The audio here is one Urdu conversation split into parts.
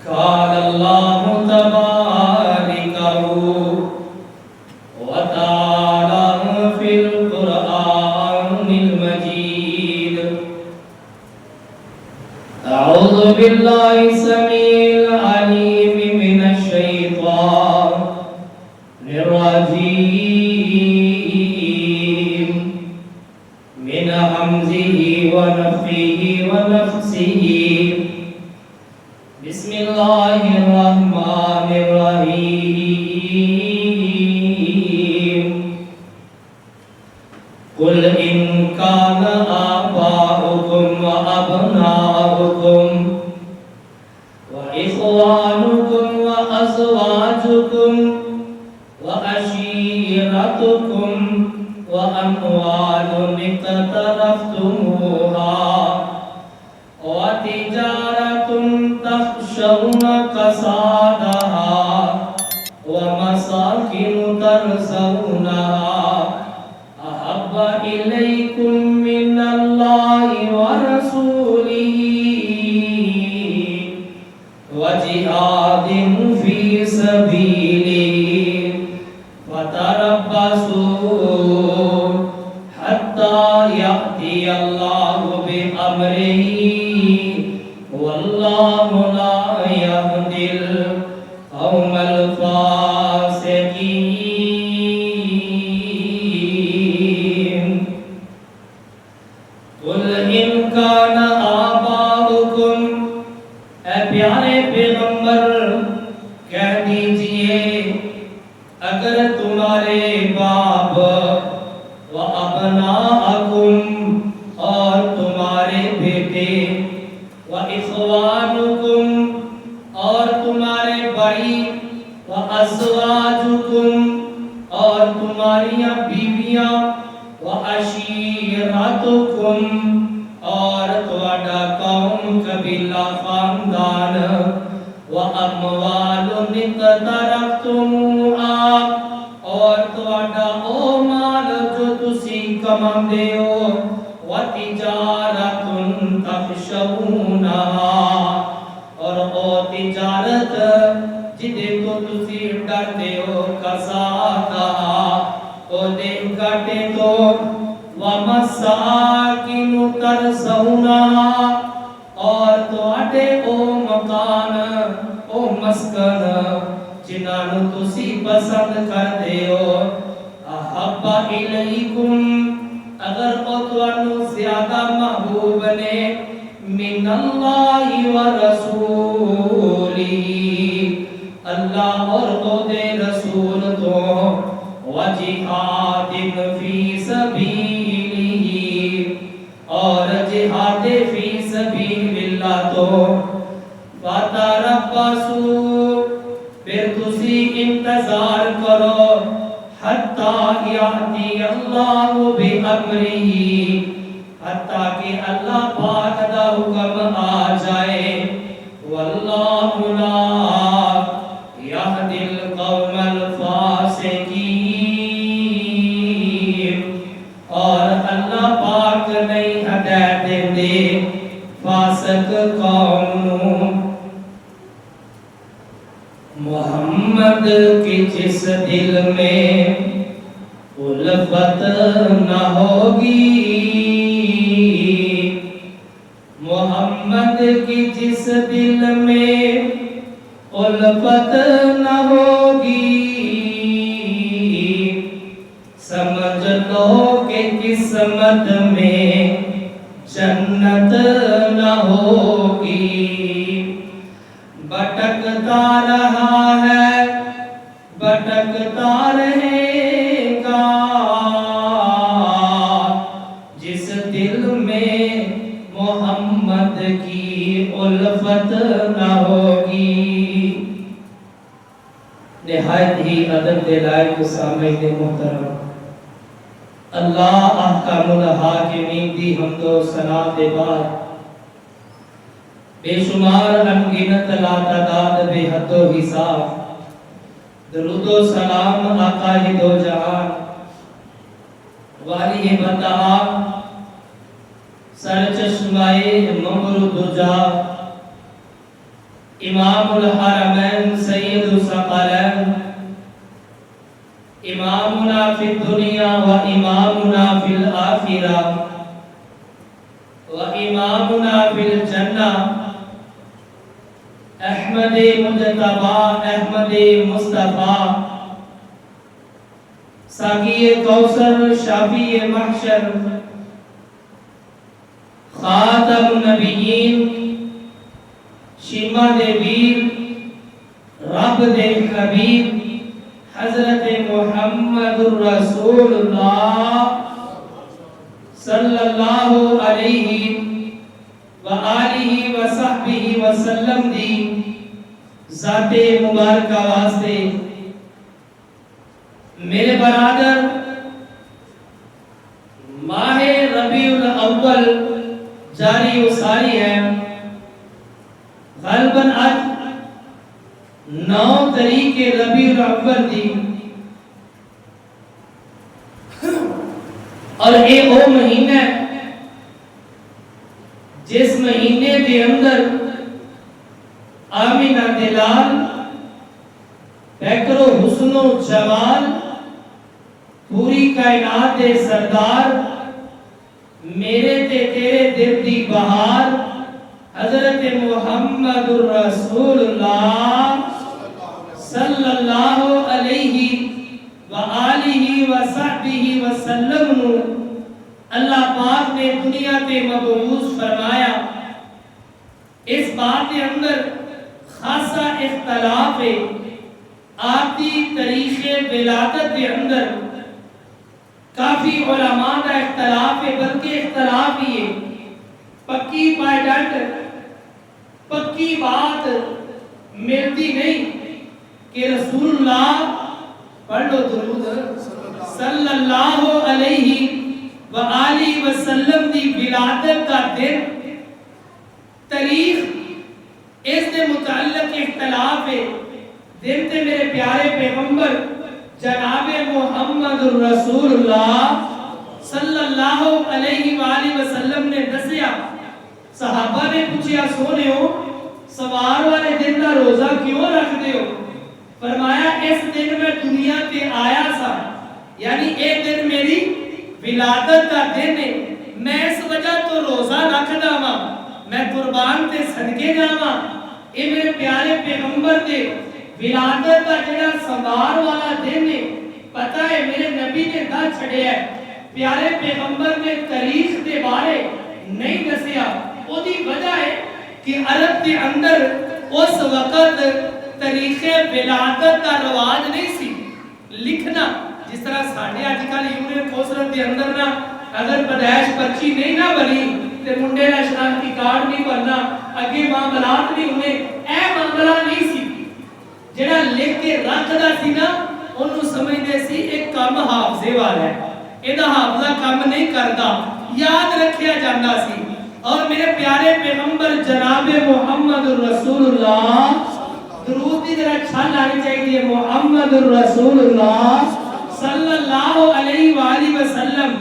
قال الله تبارك وتعالى في القرآن المجيد أعوذ بالله السميع العليم من الشيطان الرجيم من همزه ونفخه ونفسه بسم الله الرحمن الرحيم قل إن كان آباؤكم وأبناؤكم وإخوانكم وأزواجكم وعشيرتكم وأموال اقترفتموها وتجارة تخشون كسادها ومساكن ترضونها أحب إليكم من الله ورسوله وجهاد في سبيله فتربصوا حتى يأتي الله بأمره والله لا يهدي القوم الفاسقين قل إن كان آباؤكم اے پیارے پیغمبر کہہ دیجئے اگر تمہارے باپ و ابناءکم اور تمہارے بیٹے و اخوانکم اور تمہارے بھائی و ازواجکم اور تمہاری بیویاں و عشیرتکم اور تواڈا قوم قبیلہ خاندان و اموال اقترفتموها اور تواڈا او مال جو تسی کماندے ہو و تجارت تخشونها اور او تجارت جدے تو تسی ڈرتے ہو کسادہ او دے گھٹے تو وَمَسَاكِنُ تَرْضَوْنَهَا اور تواڈے او مکان او مسکن جنہاں تسی پسند کردے ہو احب الیکم اگر او تانوں زیادہ محبوب نے من اللہ ورسولہ اللہ اور او دے رسول تو وجہاد فی سبیلہ اور جہاد فی سبیل اللہ تو فتربصوا پھر تسی انتظار کرو حتیٰ یاتی اللہ بامرہ حتیٰ کہ اللہ پاک دا حکم آ جائے واللہ لا یہدی القوم الفاسقین اور اللہ پاک نہیں ہدایت دے فاسق قوم محمد کی جس دل میں الفت نہ ہوگی محمد کی جس دل میں الفت نہ ہوگی سمجھ لو کہ قسمت میں جنت نہ ہوگی بھٹکتا رہا ہے بھٹکتا رہے گا جس دل میں محمد کی الفت نہ ہوگی نہایت ہی ادب کے لائق سامعین محترم اللہ احکام الحاکمین دی حمد و ثنا کے بعد بے شمار انگنت لا تعداد بے حد و حساب درود و سلام آقا دو جہان والی بندہ سر چشمائے ممر دجا امام الحرمین سید الثقلین امامنا فی الدنیا و امامنا فی الآخرہ و امامنا فی الجنہ احمد مجتبی احمد مصطفیٰ ساقی کوثر شافی محشر خاتم النبیین شیما دے ویر رب دے حبیب حضرت محمد الرسول اللہ صلی اللہ علیہ وآلہ وصحبہ وسلم دی ذات مبارکہ واسطے میرے برادر ماہ ربیع الاول جاری و ساری ہے غالباً آج 9 تاریخ ربیع الاول دی اور اے او مہینہ جس مہینے دے اندر آمینہ دلال بیکر و حسن و جمال پوری کائنات دے سردار میرے تے تیرے دل دی بہار حضرت محمد الرسول اللہ صلی اللہ علیہ وآلہ وصحبہ وسلم اللہ پاک نے دنیا تے مبعوث فرمایا. اس بات کے اندر خاصا اختلاف ہے. آتی تاریخ ولادت کے اندر کافی علماء کا اختلاف ہے, بلکہ اختلاف ہی ہے. پکی پائیڈنٹ پکی بات ملتی نہیں کہ رسول اللہ پڑھ لو درود صلی اللہ علیہ وآلہ وسلم دی ولادت کا دن تاریخ اس دے متعلق اختلاف ہے. دن تے میرے پیارے پیغمبر جناب محمد الرسول اللہ صلی اللہ علیہ وآلہ وسلم نے دسیا. صحابہ نے پوچھا سونے ہو سوار والے دن کا روزہ کیوں رکھ دے ہو؟ فرمایا اس دن میں دنیا تے آیا سا, یعنی ایک دن میری ولادت کا دن ہے. میں اس وجہ تو روزہ رکھ داواں, میں قربان تے صدقے جاواں. اے میرے پیارے پیغمبر دے ولادت کا جڑا سوار والا دن ہے, پتہ ہے میرے نبی نے دا چھڑیا ہے. پیارے پیغمبر نے تاریخ دے بارے نہیں دسیا. او دی وجہ ہے کہ عرب کے اندر اس وقت تاریخ ولادت کا رواج نہیں سی لکھنا. جس طرح ساڑھے آج کل یونین کوسرت کے اندر نا اگر پیدائش پرچی نہیں نہ بنی تے منڈے دا شناختی کارڈ نہیں بننا, اگے معاملات نہیں ہونے. اے معاملہ نہیں سی. جڑا لکھ کے رکھدا سی نا انہوں سمجھدے سی ایک کام حافظے والا ہے, ایدہ حافظہ کام نہیں کردا, یاد رکھیا جاندا سی. اور میرے پیارے پیغمبر جناب محمد الرسول اللہ, درود دی ذرا چھال آنی چاہیے, محمد الرسول اللہ صلی اللہ علیہ وآلہ وسلم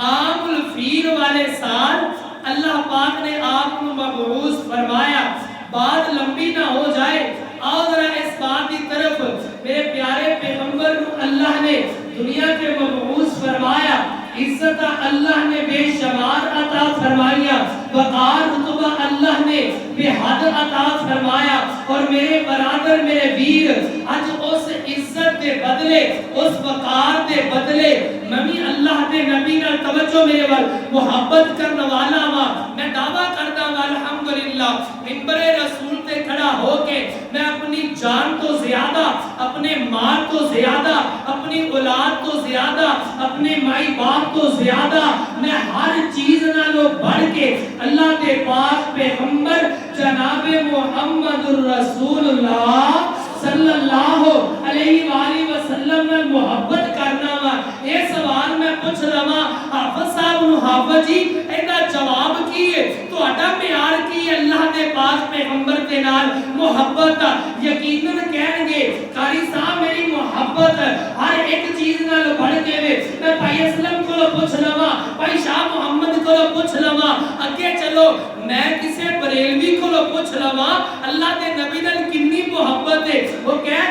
عام الفیل والے سال اللہ پاک نے آپ کو مبعوث فرمایا. بات لمبی نہ ہو جائے, اور ذرا اس بات کی طرف میرے پیارے پیغمبر کو اللہ نے دنیا کے مبعوث فرمایا. عزت اللہ نے بے شمار عطا فرمایا, وقار رتبہ اللہ نے بے حد عطا فرمایا. اور میرے برادر میرے ویر آج اس عزت دے بدلے اس وقار دے بدلے ممی اللہ دے نبی نال توجہ میرے وال محبت کرنے والا ہوا. میں دعویٰ کرتا ہوں الحمدللہ منبر رسول تے کھڑا ہو کے میں اپنی جان تو زیادہ, اپنے مال تو زیادہ, اپنی اولاد تو زیادہ, اپنے مائی باپ تو زیادہ, میں ہر چیز نالو بڑھ کے اللہ کے پاک پیغمبر جناب محمد الرسول اللہ صلی اللہ علیہ وآلہ وسلم میں محبت کرنا وا. اے سوال میں پوچھ رہا حافظ صاحب نو, حافظ جی ایدہ جواب کی ہے تو اٹا معیار کی ہے اللہ دے پاک پیغمبر کے نال محبت. یقیناً کہیں گے قاری صاحب میری محبت ہر ایک چیز نال بڑھ کے وے. میں بھائی اسلم کو پوچھ لوا, بھائی شاہ محمد کو پوچھ لوا, اگے چلو میں کسے بریلوی کو پوچھ لوا, اللہ دے نبی نے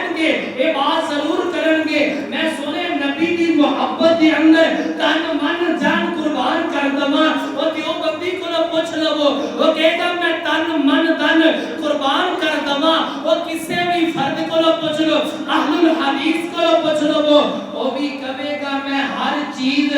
کہن گے اے بات ضرور کرن گے میں سونے نبی دی محبت دے اندر تن من جان قربان کر دواں او دیوبندی کو پوچھ لو وہ کہے گا میں تن من دن قربان کر دواں او کسے بھی فرد کو پوچھ لو اہل الحدیث کو پوچھ لو وہ بھی کہے گا میں ہر چیز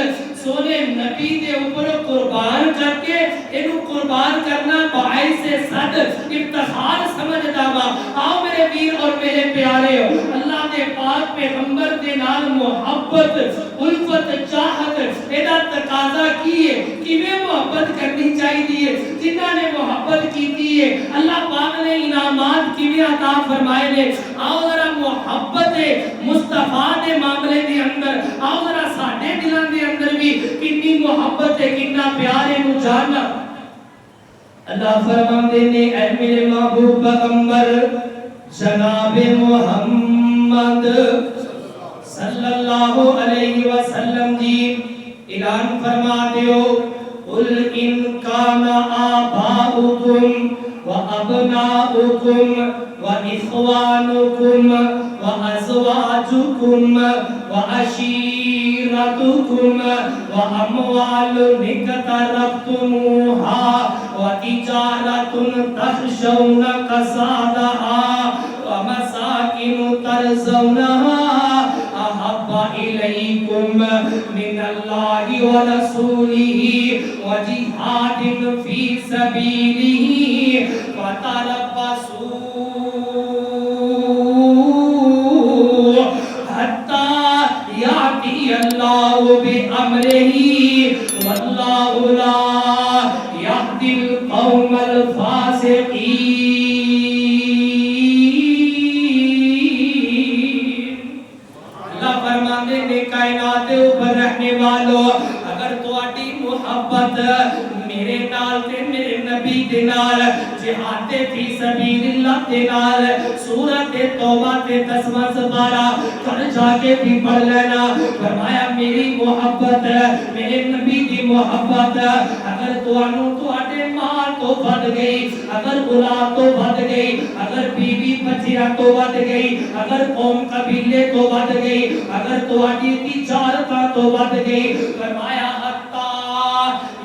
سونے نبی دے اوپر قربان کر کے اینو قربان کرنا باعث صد افتخار سمجھدا وا آؤ میرے ویر اور میرے پیارے اللہ دے پاک پیغمبر دے نال محبت الفت چاہت ایدا تقاضا کیے کیویں محبت کرنی چاہیے جنہاں نے محبت کیتی ہے اللہ پاک نے انعامات کیویں عطا فرمائے نے آؤ ذرا محبت مصطفیٰ دے معاملے دے اندر آؤ ذرا ساڈے دلاں دے اندر بھی کتنی محبت ہے کتنا پیار ہے نو جاننا اللہ فرماندے نے اے میرے محبوب پیغمبر جناب محمد صلی اللہ علیہ وسلم جی اعلان فرما دیو قل ان کان آباؤکم وابناؤکم واخوانکم وازواجکم وعشیرتکم واموال اقترفتموها وتجارة تخشون كسادها ومساكن ترضونها أحب إليكم من الله ورسوله وجهاد في سبيله فتربصوا حتى يأتي الله بأمره والله لا يهدي القوم الفاسقين اللہ فرماندے نے کائنات اوپر رہنے والوں اگر تواڈی محبت میرے نال تے میرے نبی دے نال جہاد فی سبیل اللہ دے نال سورۃ توبہ تے 10واں سپارہ کر جا کے بھی پڑھ لینا فرمایا میری محبت میرے نبی دی محبت اگر تانوں تواڈے مال تو ود گئی اگر اولاد تو ود گئی اگر بیوی بچیاں تو ود گئی اگر قوم قبیلے تو ود گئی اگر تواڈی تجارت تو ود گئی فرمایا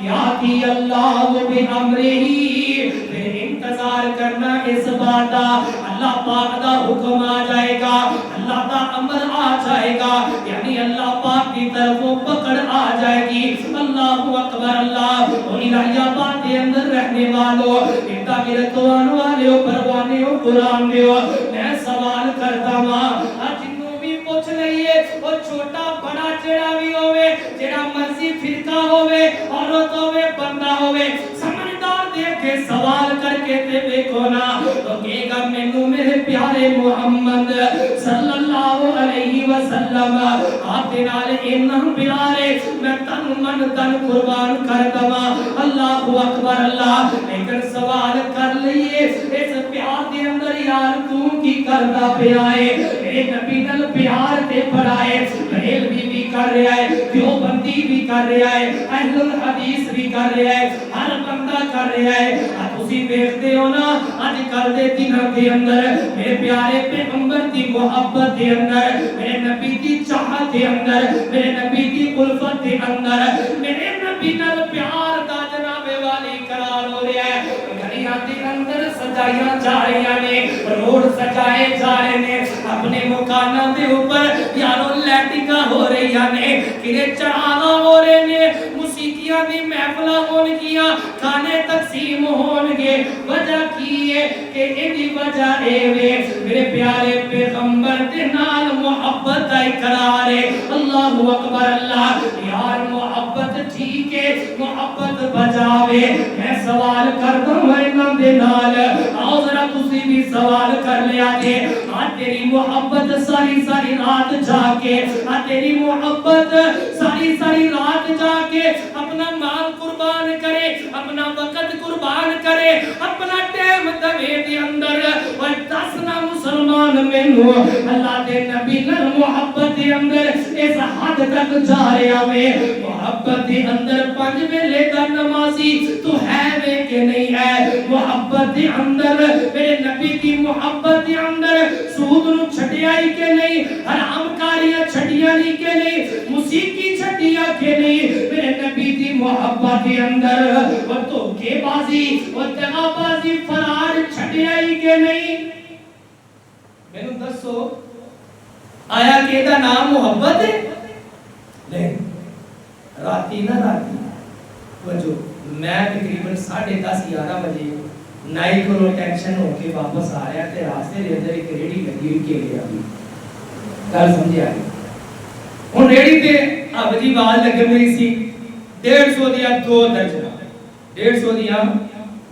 یاتی اللہ بامرہ پھر انتظار کرنا اس بات دا اللہ پاک دا حکم آ جائے گا اللہ دا امر آ جائے گا یعنی اللہ پاک کی طرفوں پکڑ آ جائے گی اللہ اکبر اللہ اور الہی آباد کے اندر رہنے والوں اتنا میرے توانوں والے پروانے قرآن دیو میں سوال کرتا ہوں جنوں بھی پوچھ لئیے وہ چھوٹا بڑا جڑا بھی ہوئے جڑا مرضی فرقہ ہوئے عورت ہوئے بندہ ہوئے سمجھدار دیکھ کے سوال کر کے تے دیکھو نا تو کہے گا مینوں میرے پیارے محمد صلی اللہ علیہ وسلم آپ دے نال انہاں پیارے میں تن من تن قربان کر دواں اللہ اکبر اللہ لیکن سوال کر لئیے اس پیار دے اندر یار تو کی کردا پیا ہے میرے نبی نال پیار تے پڑھائے بریلوی بھی کر رہا ہے دیوبندی بھی کر رہا ہے اہل الحدیث بھی کر رہا ہے ہر بندہ کر رہا ہے تسی دیکھتے ہو نا اج کل دے دنوں دے اندر میرے پیارے پیغمبر دی محبت دے اندر میرے نبی دی چاہت دے اندر میرے نبی دی الفت دے اندر میرے نبی نال پیار دا جناب والی قرار ہو رہا ہے گھڑیاں دے اندر سجائیاں جا رہی نے روڈ سجائے جا رہے نے اپنے مکاناں دے اوپر یارو لیٹنگاں ہو رہی نے کنے چڑھاوا ہو رہے نے موسیقیاں دی محفلاں ہون گیاں کھانے تقسیم ہون گے وجہ کی ہے کہ ایدی وجہ اے وے میرے پیارے پیغمبر دے نال محبت دا اقرار ہے اللہ اکبر اللہ یار محبت ٹھیک ہے محبت بجاوے میں سوال کر دوں انہاں دے نال آؤ ذرا تسی بھی سوال کر لیا جے تیری محبت ساری ساری رات جا کے تیری محبت ساری ساری رات جا کے اپنا مال قربان کرے اپنا وقت قربان کرے اپنا ٹائم دوے دے اندر وہ دسنا مسلمان مینوں اللہ دے نبی نال محبت دے اندر اس حد تک جا رہا وے محبت دے اندر 5 ویلے دا نمازی تو ہے وے کہ نہیں ہے محبت دے اندر میرے نبی دی محبت دے اندر سود نو چھڈیا ہی کہ نہیں, حرام کاریاں چھڑیاں نہیں کہ نہیں, موسیقی چھڑیاں کہ نہیں, میرے نبی دی محبت کے اندر وہ دھوکے بازی وہ دغا بازی فرار چھڑیا ہی کہ نہیں. میں نے دسو آیا کہ دا نام محبت ہے؟ نہیں. راتی نہ راتی وجو میں تقریباً 10:30-11 بجے نائی کو ٹینشن ہو کے واپس آ رہا تے راستے دے اندر ایک ریڑی لگی ہوئی کے لیا بھی گل سمجھ آ گئی. ہن ریڑی تے اب دی آواز لگ رہی سی 150 دیا 2 درجن 150 دیا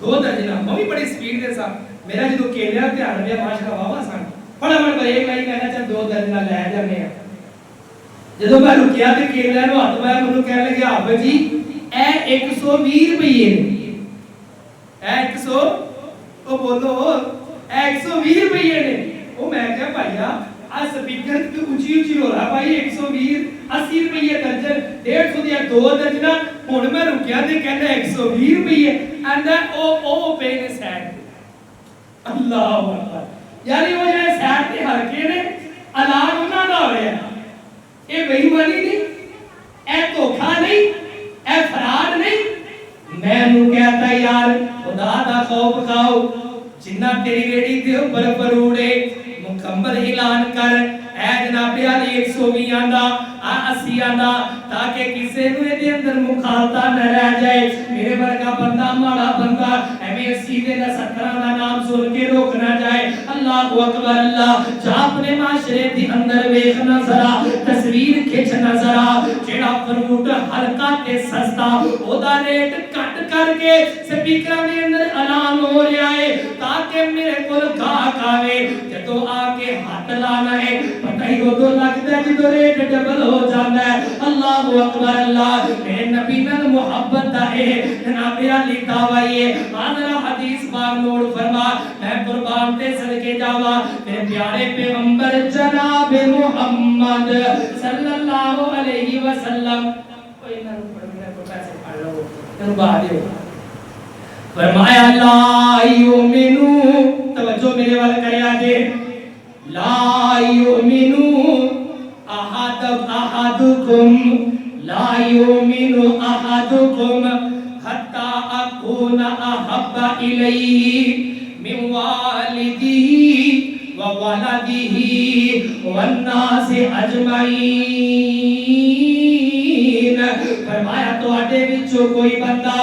2 درجن میں بھی بڑی سپیڈ دے سا میرا جدو کیلیا دھیان میں ماشاءاللہ واہ سن فٹافٹ بریک لائی میں نے چل 2 درجن لے جانے ہیں. جدو میں رکیا تے کیلیا نو ہاتھ میں مینوں کہنے لگا آپ جی اے 120 روپے نے اے 100 او بولو اے 120 روپے نے. او میں کہا بھائیا آ سپیکر تے اونچی اونچی ہو رہا بھائی 120 80 روپے درجن 150 دیا 2 درجن. ہن میں رکیا تے کہندا 120 روپے اینڈ او پے نے سیٹ اللہ اکبر. یعنی وہ جڑے سیٹ تے ہلکے نے اعلان انہاں دا ہو رہا. اے بے ایمانی نہیں, اے دھوکھا نہیں, اے فراڈ نہیں. میں نو کہتا یار خدا دا خوف کھاؤ جنہ تیری ریڑی تے اوپر پروڑے مکمل اعلان کر اے جناب علی 120 آندا 80 آندا تاکہ کسے نو دے اندر مخالطہ نہ رہ جائے. میرے ورگا بندہ ماڑا بندہ ایویں 80 دے 70 دا نام سن کے روک نہ جائے. اللہ اکبر اللہ. جا اپنے معاشرے دے اندر ویکھنا ذرا تصویر کھچنا ذرا جیڑا فروٹ ہلکا تے سستا او دا ریٹ کٹ کر کے سپیکراں دے اندر اعلان ہو رہا ہے تاکہ میرے کول گاہک آوے. جدوں آ کے ہاتھ لانا ہے پتہ ہی وہ لگدا ہے جدوں ریٹ ڈبل ہو جاندا ہے. اللہ اکبر اللہ. میرے نبی نال محبت دا ہے جناب علی دعوی ہے. حاضر حدیث پاک نوٹ فرما میں قربان تے صدقے جاواں میرے پیارے پیغمبر جناب محمد صلی اللہ علیہ وسلم کوئی نہ پڑھنے کو پیسے پڑھ لو تم بعد فرمایا لا یؤمنو توجہ میرے وال کریا جے لا یؤمنو احدکم لا یؤمنو احدکم حتی اکون احب الیہ من والدہ وولدہ والناس اجمعین. فرمایا تو اڈے وچوں کوئی بندہ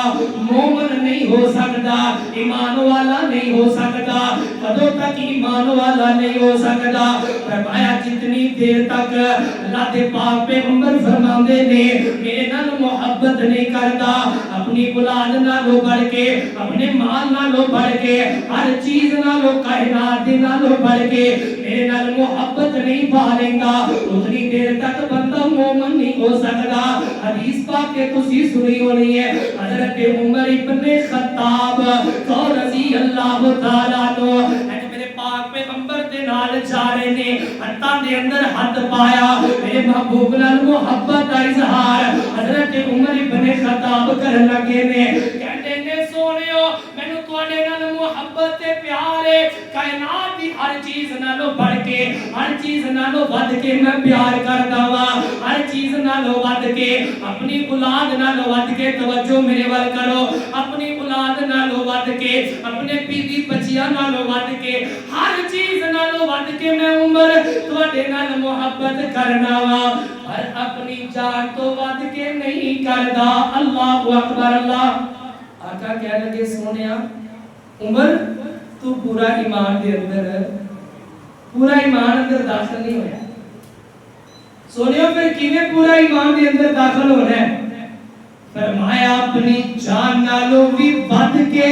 مومن نہیں ہو سکتا, ایمان والا نہیں ہو سکتا. کدوں تک ایمان والا نہیں ہو سکتا؟ فرمایا جتنی دیر تک اللہ دے پاک پیغمبر فرماندے نے میرے نال محبت نہیں کرتا اپنی اولاد نالوں بڑھ کے اپنے مال نالوں بڑھ کے ہر چیز نالوں کائنات نالوں بڑھ کے میرے نال محبت نہیں پا لیندا اتنی دیر تک بندہ مومن نہیں ہو سکتا. حدیث پاک کے تسی سنی ہونی ہے حضرت عمر ابن خطاب رضی اللہ تعالی عنہ میرے پاک پیغمبر دے نال جا رہے نے ہتھاں دے اندر ہاتھ پایا میرے محبوب نال محبت دا اظہار حضرت عمر ابن خطاب کرن لگے نے کہندے نے سونیو مینوں تواڈے نال محبت تے پیار ہے کائنات دی ہر چیز نالوں بڑھ کے ہر چیز نالوں ود کے میں پیار کردا وا ہر چیز نالوں ود کے اپنی اولاد نالوں ود کے توجہ میرے ول کرو اپنی اولاد نالوں ود کے اپنے بیوی بچیاں نالوں ود کے ہر چیز نالوں ود کے میں عمر تواڈے نال محبت کرنا وا پر اپنی جان تو ود کے نہیں کردا. اللہ اکبر اللہ. آقا کہنے لگے سونیا عمر تو پورا ایمان دے اندر پورا ایمان اندر داخل نہیں ہویا. سونیا پھر کیویں پورا ایمان دے اندر داخل ہونا ہے؟ فرمایا اپنی جان نالوں بھی ود کے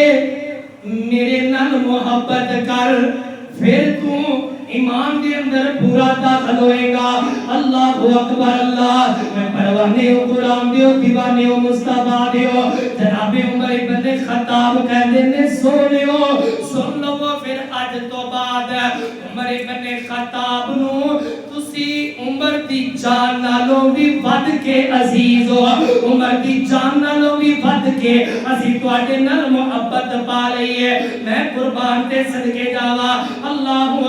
میرے نال محبت کر پھر تو ایمان دے اندر پورا داخل ہوئے گا. اللہ اکبر اللہ. میں پروانے ہو غلام دیو دیوانے ہو مصطفیٰ دیو جناب عمر ابن خطاب کہندے نے سونیو سن لو پھر اج تو بعد عمر ابن خطاب نو تسی عمر دی جان نالوں بھی ود کے عزیز ہو عمر دی جان نالوں بھی ود کے اسی تواڈے نال محبت پا لئی ہے. میں قربان تے صدقے جاواں اللہ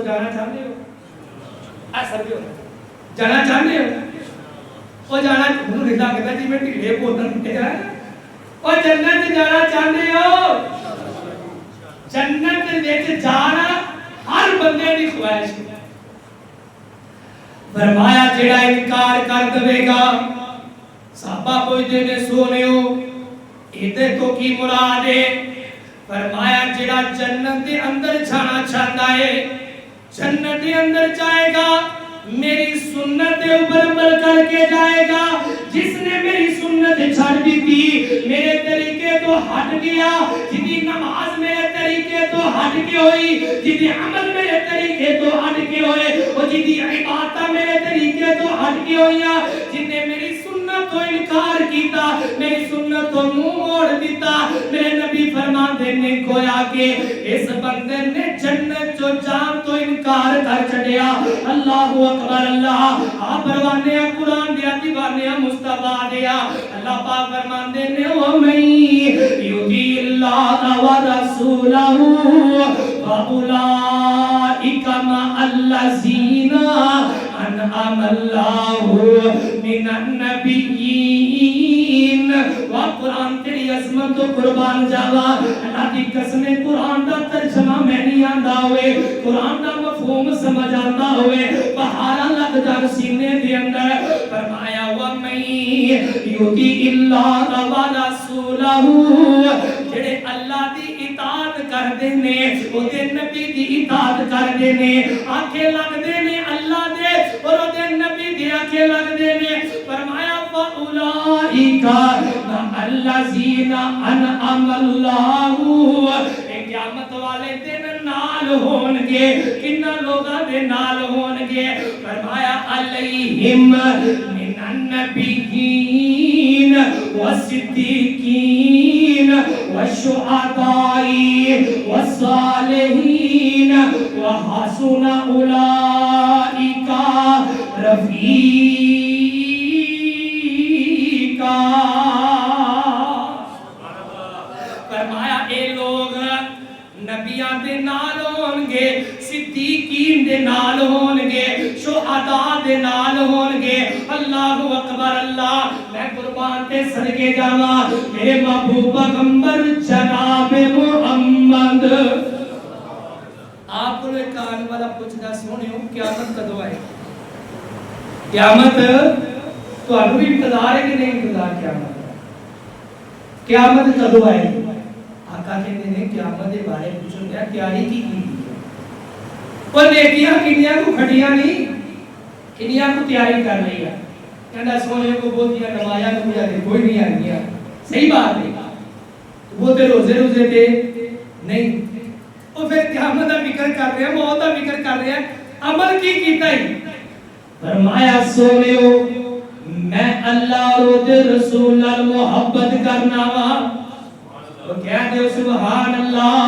دسو جانا چاہتے ہو؟ ایسا بھی ہونا جانا چاہتے ہو؟ وہ جانا ہوں رضا کہتا جی میں ٹھیڑے بولن اٹھے ہے وہ جنت جانا چاہتے ہو؟ جنت وچ جانا ہر بندے دی خواہش ہے. فرمایا جڑا انکار کر دے گا صحابہ پوچھتے نے سونےو ایدے تو کی مراد ہے؟ فرمایا جڑا جنت دے اندر جانا چاہتا ہے جنت دے اندر جائے گا میری سنت دے اوپر عمل کر کے جائے گا. جس نے میری سنت چھڑ دی تھی میرے طریقے تو ہٹ گیا جدی نماز میرے طریقے تو ہٹ کے ہوئی جدی عمل میرے طریقے تو ہٹ کے ہوئے وہ جدی عبادت میرے طریقے تو ہٹ کے ہوئی جن نے میری سنت تو انکار کیتا میری سنت تو منہ موڑ دیتا میرے نبی فرماتے نے گویا کہ اس بندے نے جنت جو جان تو انکار کر چھڑیا. اللہ اکبر اللہ آپ پروانے قرآن دیا دیوانے مصطفیٰ دیا اللہ پاک فرماتے نے وَمَن يُطِعِ اللَّهَ وَرَسُولَهُ فَأُولَٰئِكَ مَعَ الَّذِينَ أَنْعَمَ اللَّهُ مِنَ النَّبِيِّينَ. وہ قرآن تیری عظمت و قربان جاوا اللہ کی قسم قرآن دا ترجمہ میں نہیں آندا ہوئے قرآن دا مفہوم سمجھ آندا ہوئے بہارا لگ جان سینے دے اندر. فرمایا وَمَن يُطِعِ اللَّهَ وَرَسُولَهُ جڑے اللہ دی اطاعت کردے نے او دے نبی دی اطاعت کردے نے آنکھیں لگدے نے اللہ دے اور او دے نبی دی آنکھیں لگدے نے. فرمایا فَأُولَٰئِكَ مَعَ الَّذِينَ أَنْعَمَ اللَّهُ قیامت والے دن نال ہون گے کنا لوگاں دے نال ہون گے. فرمایا علیہم من النبیین والصدیقین والشہداء والصالحین وحسن اولئک رفیقا. فرمایا اے لوگ نبیاں دے نال ہون گے صدیقین دے نال ہون گے شہداء دے نال ہون گے. اللہ اکبر اللہ میں قربان تے صدقے جاواں میرے محبوب پیغمبر جناب محمد. آپ کو ایک آنے والا پوچھنا سونیو قیامت کدو آئے گی؟ قیامت تو انہوں بھی انتظار ہے کہ نہیں انتظار قیامت قیامت کدو آئے گی؟ آقا کہتے ہیں قیامت دے بارے پوچھو گیا تیاری کی اور نیکیاں کنیاں کو کھٹیاں نہیں کنیاں کو تیاری کر رہی ہے کہنا سونے کو بولتیاں نمایاں کو مجھے کوئی نہیں آنگیا صحیح بات ہے وہ تے روزے روزے تے نہیں اور پھر قیامت دا فکر کر رہے ہیں موت دا فکر کر رہے ہیں عمل کی کیتا ہی. فرمایا سونےو میں اللہ اور رسول اللہ محبت کرنا وا تو کہہ دے سبحان اللہ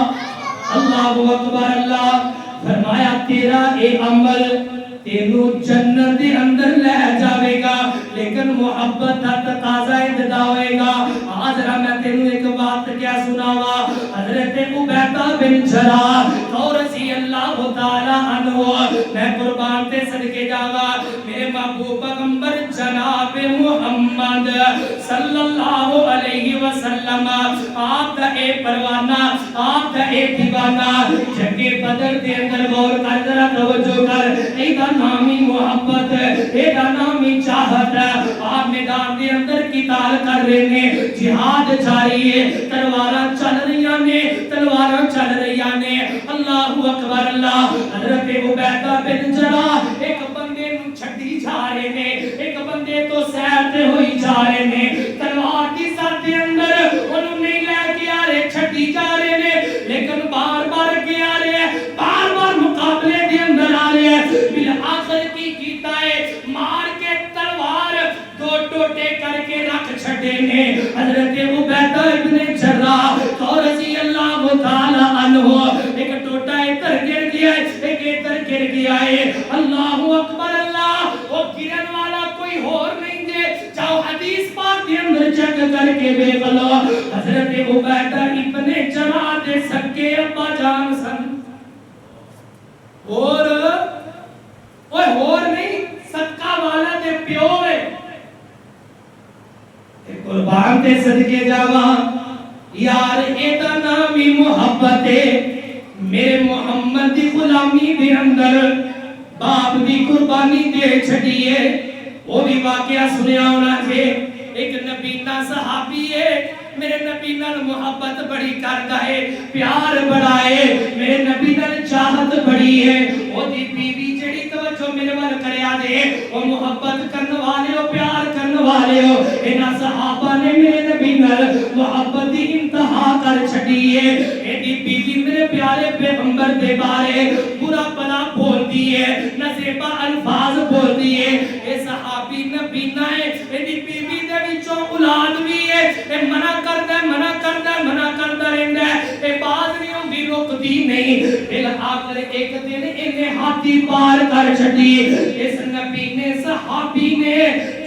اللہ اکبر اللہ. فرمایا تیرا اے عمل تینو جنت دے اندر لے جاوے گا لیکن محبت دا تقاضا ادا ہوئے گا. آج میں تینو ایک بات کیا سناوا حضرت عبیدہ بن جراح رضی اللہ تعالی عنہ میں قربان تے صدقے جاوا میرے محبوب پیغمبر جناب محمد صلی اللہ علیہ وسلم آپ دا اے پروانہ آپ دا اے دیوانہ جنگ بدر دے اندر غور کر ذرا توجہ کر ایدہ نامی محبت ایدہ نامی چاہت آپ میدان دے اندر قتال کر رہے ہیں جہاد جاری ہے تلواراں چل رہی نے اللہ اکبر اللہ. حضرت عبیدہ بن جراح ایک بندے نو چھڈی جا رہے نے ایک بندے تو سیر تے ہوئی جا رہے نے تلوار دی ساتھ دے اندر انہوں نہیں لے کے آ رہے چھڈی جا رہے نے لیکن بار بار کے آ رہے ہیں بار بار مقابلے دے اندر آ رہے ہیں. بالآخر کی کیتا ہے مار کے تلوار دو ٹوٹے کر کے رکھ چھڈے نے. حضرت عبیدہ بن جراح رضی اللہ تعالی عنہ ایک ٹوٹا ادھر گر گیا ہے ایک ادھر گر گیا ہے. اللہ اکبر اللہ وہ گرن والا کوئی اور نہیں دے جاؤ حدیث پاک کے اندر چیک کر کے دیکھ لو. حضرت عبیدہ ابن جراح دے سکے ابا جان سن اور قربان تے صدقے جاواں یار ایدا نام ہی محبت ہے میرے محمد دی غلامی دے اندر باپ دی قربانی دے چھڑیے وہ بھی واقعہ سنیا ہونا تھے ایک نبینا صحابی ہے میرے نبی نال محبت بڑی کردا ہے پیار بڑا ہے میرے نبی نال چاہت بڑی ہے او دی بیوی جڑی توجہ میرے وال کریا دے او محبت کرن والے او پیار کرن والے ہو انہاں صحابہ نے میرے نبی نال محبت دی انتہا کر چھڈی ہے اے دی بیوی میرے پیارے پیغمبر دے بارے برا بھلا بول دی ہے نزیبا الفاظ بول دی ہے اے صحابی نبی نہ ہے اے دی بیوی دے وچوں اولاد بھی ہے اے منع کردا رہندا ہے اے باز نہیں ہوندی رکدی نہیں بالآخر ایک دن انہیں ہاتھی پار کر چھڈی اس نبی نے صحابی نے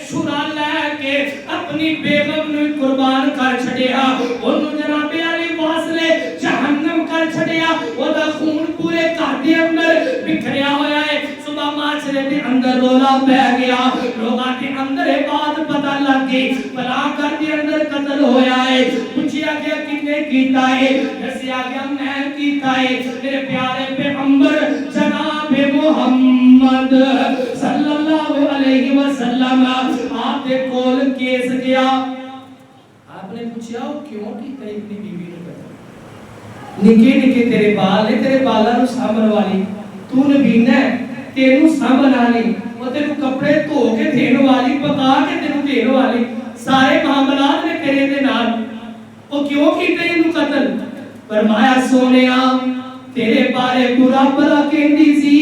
شورا لے کے اپنی بیگم نو قربان کر چھڈیا اونوں جناب علی واسلے جہنم کر چھڈیا او دا خون پورے گھر دے اندر بکھریا ہویا ہے صبح معاشرے دے اندر رولا پہ گیا لوگاں دے اندر بات پتہ لگ گئی فلاں گھر دے اندر قتل ہویا ہے پوچھیا گیا کنے کیتا ہے دسیا گیا میں کیتا ہے میرے پیارے پیغمبر جناب محمد صلی اللہ علیہ وسلم آپ دے کول کیس گیا آپ نے پوچھا کیوں کیتا اپنی بیوی نے قتل نکے نکے تیرے بال نے تیرے بالاں نو سامن والی تو نبی ہے تینوں سامن والی وہ تینو کپڑے دھو کے دین والی پکا کے تینو دین والی سارے معاملات نے تیرے دے نال وہ کیوں کیتے انہوں قتل فرمایا سونیا تیرے بارے برا بھلا کہندی سی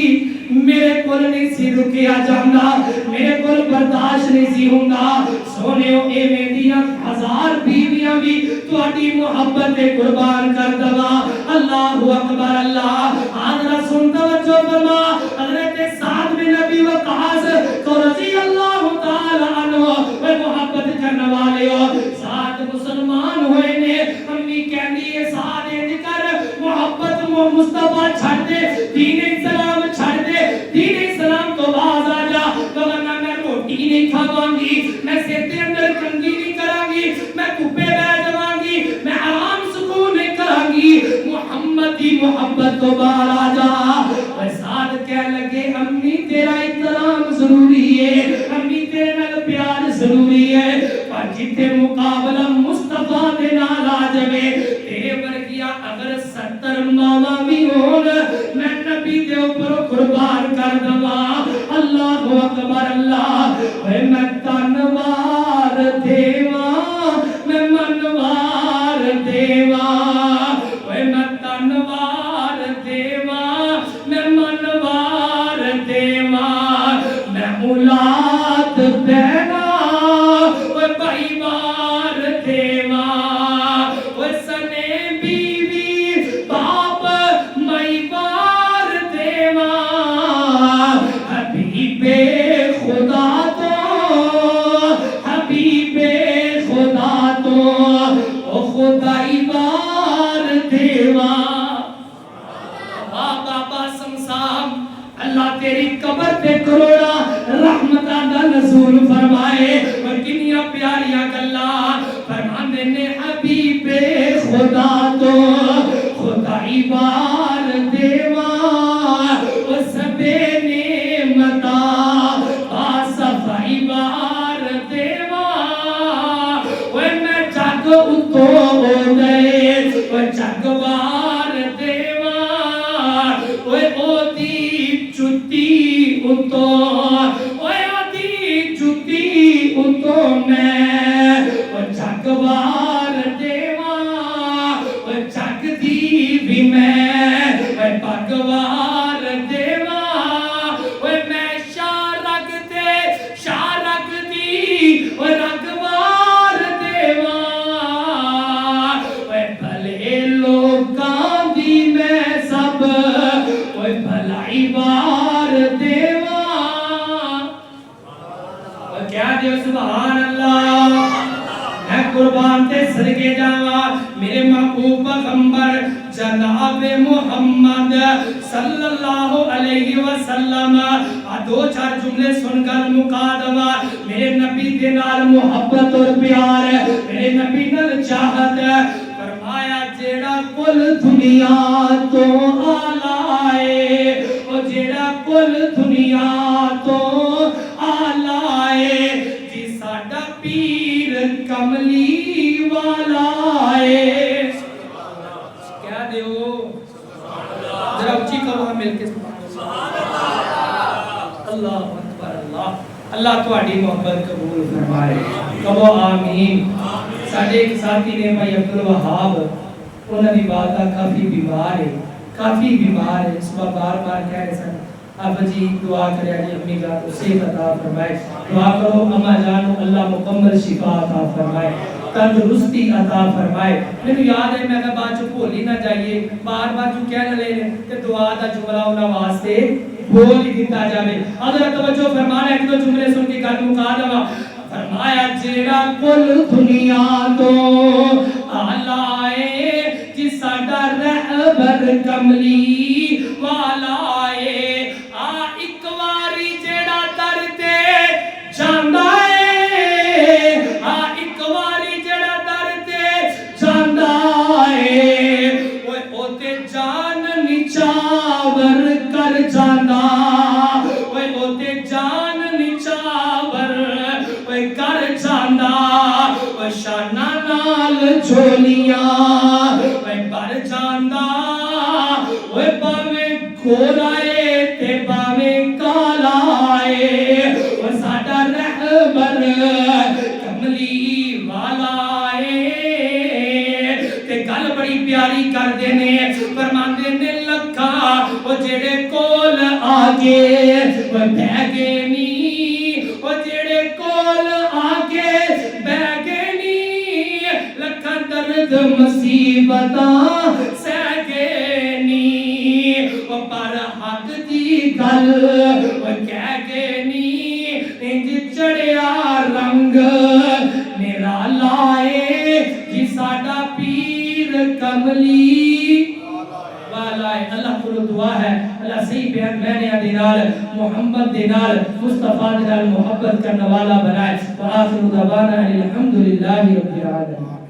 میرے کول نہیں سی رکیا جاندا میرے کول برداشت نہیں سی ہوندا سونیو ایویں دیاں ہزار بیویاں بھی تہاڈی محبت تے قربان کر دواں اللہ اکبر اللہ حضرت سن توجہ فرما حضرت سعد بن ابی وقاص کو رضی اللہ تعالی عنہ وہ محبت کرنے والے ہو سعد مسلمان ہوئے نے امی کہندی ہے سعد انج کر محبت مصطفیٰ چھڑ دے دین اسلام چھڑ دے دین اسلام تو باز آ جا ورنہ میں روٹی نہیں کھاواں گی میں سر دے اندر کنگھی نہیں کراں گی میں کپے بیٹھ جاواں گی میں آرام سکون نہیں کراں گی محمد کی محبت تو باہر آ جا اور ساتھ کہہ لگے امی تیرا احترام ضروری ہے امی تیرے نال پیار ضروری ہے پر جتنے مقابلہ مصطفیٰ دے نال آ جاوے تیرے ورگیا اگر 70 ماواں بھی ہون میں نبی دے اوپر قربان کر دواں اللہ اکبر اللہ اے میں تنوار دیواں میں منوار دیواں اے میں تنوار دیواں میں منوار دیواں میں اولاد پیدا اے بھائی وار دیواں اے سنے بیوی باپ مائی وار دیواں حبیب خدا تو حبیب خدا تو او خدائی وار دیواں بابا سمسام اللہ تیری قبر پہ کروڑا رحمتاں دا نزول فرمائے اور کنیاں پیاریاں گلاں فرماندے نے حبیب خدا تو خدائی وار دیواں اس بے نعمتاں صفائی وار دیواں اوے میں جگ اتو گئے اوے جگ وار دیواں اوے او دی جُتی اتو اوے او دی جُتی اتو میں اوے جگ وار دیواں اوے جگ دی بھی میں اوے پگ وار دیواں اوے میں شاہ رگ دی اوے رگ وار دیواں اوے بھلے لوکاں دی میں سب اوے بھلائی وار دیواں اوے کیا دیو سبحان اللہ میں قربان تے صدقے جاواں میرے محبوب پیغمبر جناب محمد صلی اللہ علیہ وسلم دو چار جملے سن کر مکا دوا میرے نبی دے نال محبت اور پیار ہے میرے نبی نال چاہت ہے فرمایا جیڑا کل دنیا تو آلائے او جیڑا کل دنیا تو آلائے جی ساڈا پیر کملی والا ہے کیا دیو ذرا اچھی کہو ہم مل کے سبحان اللہ اللہ اکبر اللہ اللہ تہاڈی محبت قبول فرمائے کہو آمین ساڈے ایک ساتھی نے بھائی عبد الوہاب انہاں دی والدہ کافی بیمار ہے صبح بار بار کہہ رہے سن اب جی دعا کرے جی امی جان کو صحت عطا فرمائے دعا کرو اما جان کو اللہ مکمل شفا عطا فرمائے تندرستی عطا فرمائے مجھے یاد ہے میں کہ بات جو بھولی نہ جائیے بار بار جو کہہ رہے ہیں کہ دعا دا جملہ انہاں واسطے بول ہی دیتا جاوے حضرت توجہ فرمانا ایک دو جملے سن کے گل مکا دوا فرمایا جیڑا کل دنیا تو آلائے جی ساڈا رہبر کملی والا ہے آ ایک واری جیڑا در تے جاندا ہے آ ایک واری جیڑا در تے جاندا ہے او تے جان نچاور کر جاندا او تے جان نچاور کر جاندا شانہ نال جھولیاں بھر جاندا باویں گھوڑا اے تے باویں کالا اے ساڈا رہبر کملی والا اے تے گل بڑی پیاری کردے نے فرماندے نے لکھا او جڑے کول آگے بہ گئے نی او جڑے کول آگے بہ گئے نی لکھاں درد مصیبتاں سہ گئے نی او پر حق دی گل او کہہ گئے نی انج چڑھیا رنگ نرالا اے جی ساڈا پیر کملی والا ہے اللہ کو دعا ہے اللہ صحیح بیان میں دے نال محمد دے نال مصطفیٰ دے نال محبت کرنے والا بنائے وآخر دعوانا الحمدللہ رب العالمین